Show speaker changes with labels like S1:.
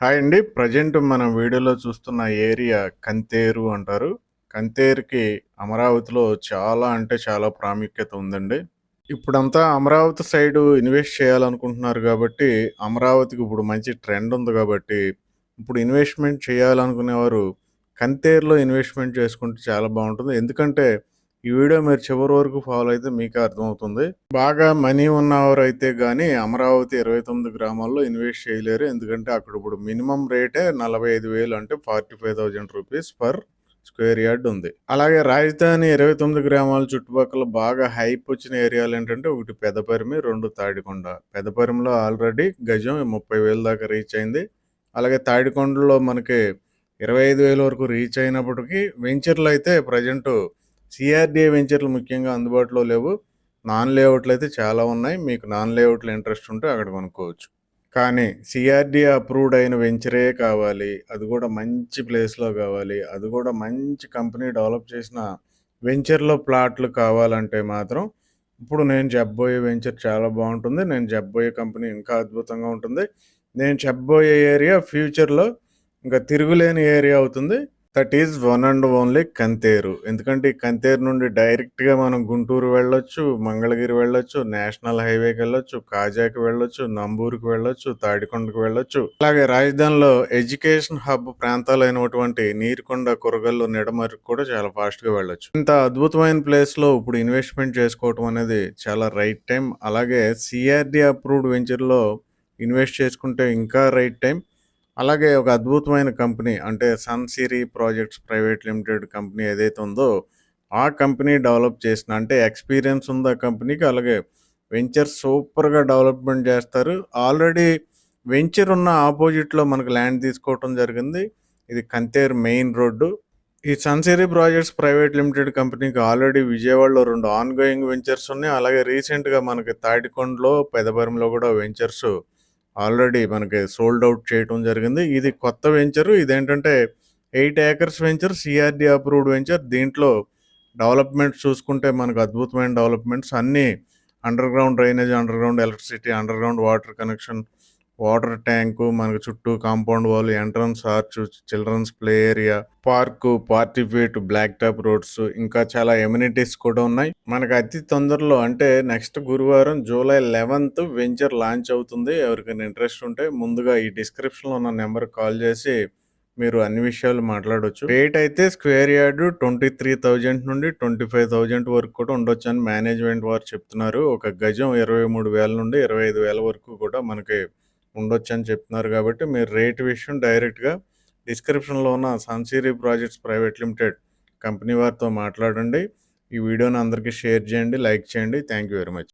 S1: Hi అండి. Present మనం వీడియోలో చూస్తున్న ఏరియా కంతేరు అంటారు. కంతేరుకి అమరావతిలో చాలా అంటే చాలా ప్రాముఖ్యత ఉందండి. ఇప్పుడంతా అమరావతి సైడు ఇన్వెస్ట్ చేయాలనుకుంటున్నారు గాబట్టి, అమరావతికి ఇప్పుడు మంచి ట్రెండ్ ఉంది గాబట్టి, ఇప్పుడు ఇన్వెస్ట్‌మెంట్ చేయాలనుకునేవారు కంతేరులో ఇన్వెస్ట్‌మెంట్ చేసుకుంటే చాలా బావుంటుంది. ఎందుకంటే, ఈ వీడియో మీరు చివరి వరకు ఫాలో అయితే మీకే అర్థమవుతుంది. బాగా మనీ ఉన్నవారైతే గాని అమరావతి 29 గ్రామాల్లో ఇన్వెస్ట్ చేయలేరు. ఎందుకంటే, అక్కడ ఇప్పుడు మినిమమ్ రేటే 45,000 అంటే రూ. 45,000 పర్ స్క్వేర్ యార్డ్ ఉంది. అలాగే రాజధాని 29 గ్రామాల చుట్టుపక్కల బాగా హైప్ వచ్చిన ఏరియాలేంటంటే, ఒకటి పెదపరిమి, 2 తాడికొండ. పెదపరిమిలో ఆల్రెడీ గజం 30,000 దాకా రీచ్ అయింది. అలాగే తాడికొండలో మనకి 25,000 వరకు రీచ్ అయినప్పటికీ వెంచర్‌లయితే ప్రెజెంటు సీఆర్‌డీఏ వెంచర్‌లు ముఖ్యంగా అందుబాటులో లేవు. నాన్ లేఅవుట్లు అయితే చాలా ఉన్నాయి. మీకు నాన్ లేఅవుట్‌లో ఇంట్రెస్ట్ ఉంటే అక్కడ కొనుక్కోవచ్చు. కానీ సీఆర్‌డీఏ అప్రూవ్డ్ అయిన వెంచరే కావాలి. అది కూడా మంచి ప్లేస్‌లో కావాలి. అది కూడా మంచి కంపెనీ డెవలప్ చేసిన వెంచర్‌లో ప్లాట్లు కావాలంటే మాత్రం ఇప్పుడు నేను చెప్పబోయే వెంచర్ చాలా బావుంటుంది. నేను చెప్పబోయే కంపెనీ ఇంకా అద్భుతంగా ఉంటుంది. నేను చెప్పబోయే ఏరియా ఫ్యూచర్‌లో ఇంకా తిరుగులేని ఏరియా అవుతుంది. That is one and only Kantheru. ఎందుకంటే ఈ కంతేరు నుండి డైరెక్ట్‌గా మనం గుంటూరు వెళ్ళొచ్చు, మంగళగిరి వెళ్ళొచ్చు, నేషనల్ హైవేకెళ్ళొచ్చు, కాజాకి వెళ్ళొచ్చు, నంబూరుకి వెళ్ళొచ్చు, తాడికొండకి వెళ్ళొచ్చు. అలాగే రాజధానిలో ఎడ్యుకేషన్ హబ్ ప్రాంతాలైనటువంటి నీరుకొండ, కొరగల్లు, నిడమర్రుకి కూడా చాలా ఫాస్ట్‌గా వెళ్ళొచ్చు. ఇంత అద్భుతమైన ప్లేస్‌లో ఇప్పుడు ఇన్వెస్ట్‌మెంట్ చేసుకోవటం అనేది చాలా రైట్ టైం. అలాగే సీఆర్‌డీ అప్రూవ్డ్ వెంచర్‌లో ఇన్వెస్ట్ చేసుకుంటే ఇంకా రైట్ టైం. అలాగే ఒక అద్భుతమైన కంపెనీ అంటే sun Siri projects private limited company ఏదైతే ఉందో ఆ కంపెనీ డెవలప్ చేసిన అంటే ఎక్స్పీరియన్స్ ఉంది ఆ కంపెనీకి. అలాగే వెంచర్ సూపర్గా డెవలప్మెంట్ చేస్తారు. ఆల్రెడీ వెంచర్ ఉన్న ఆపోజిట్లో మనకు ల్యాండ్ తీసుకోవటం జరిగింది. ఇది కంతేరు మెయిన్ రోడ్డు. ఈ సన్సిరీ ప్రాజెక్ట్స్ ప్రైవేట్ లిమిటెడ్ కంపెనీకి ఆల్రెడీ విజయవాడలో 2 ఆన్ గోయింగ్ వెంచర్స్ ఉన్నాయి. అలాగే రీసెంట్గా మనకి తాటికొండలో పెదపరిమిలో కూడా వెంచర్స్ ఆల్రెడీ మనకి సోల్డ్ అవుట్ చేయటం జరిగింది. ఇది కొత్త వెంచరు. ఇదేంటంటే 8 acres venture, CRD approved venture. దీంట్లో డెవలప్మెంట్స్ చూసుకుంటే మనకు అద్భుతమైన డెవలప్మెంట్స్ అన్నీ underground drainage, underground electricity, underground water connection, water tank, మనకు చుట్టూ compound wall, entrance arch, childrens play area, park, forty feet, black top roads, ఇంకా చాలా amenities కూడా ఉన్నాయి. మనకు అతి తొందరలో అంటే నెక్స్ట్ గురువారం జూలై 11th వెంచర్ లాంచ్ అవుతుంది. ఎవరికైనా ఇంట్రెస్ట్ ఉంటే ముందుగా ఈ డిస్క్రిప్షన్లో ఉన్న నెంబర్ కాల్ చేసి మీరు అన్ని విషయాలు మాట్లాడొచ్చు. రేట్ అయితే స్క్వేర్ యార్డ్ 23,000 నుండి 25,000 వరకు కూడా ఉండొచ్చు అని మేనేజ్మెంట్ వారు చెప్తున్నారు. ఒక గజం 23,000 నుండి 25,000 వరకు కూడా మనకి ఉండొచ్చు అని చెప్తున్నారు. కాబట్టి మీరు రేట్ విషయం డైరెక్ట్గా డిస్క్రిప్షన్లో ఉన్న Sunsiri projects private limited company వారితో మాట్లాడండి. ఈ వీడియోని అందరికీ షేర్ చేయండి, లైక్ చేయండి. Thank you very much.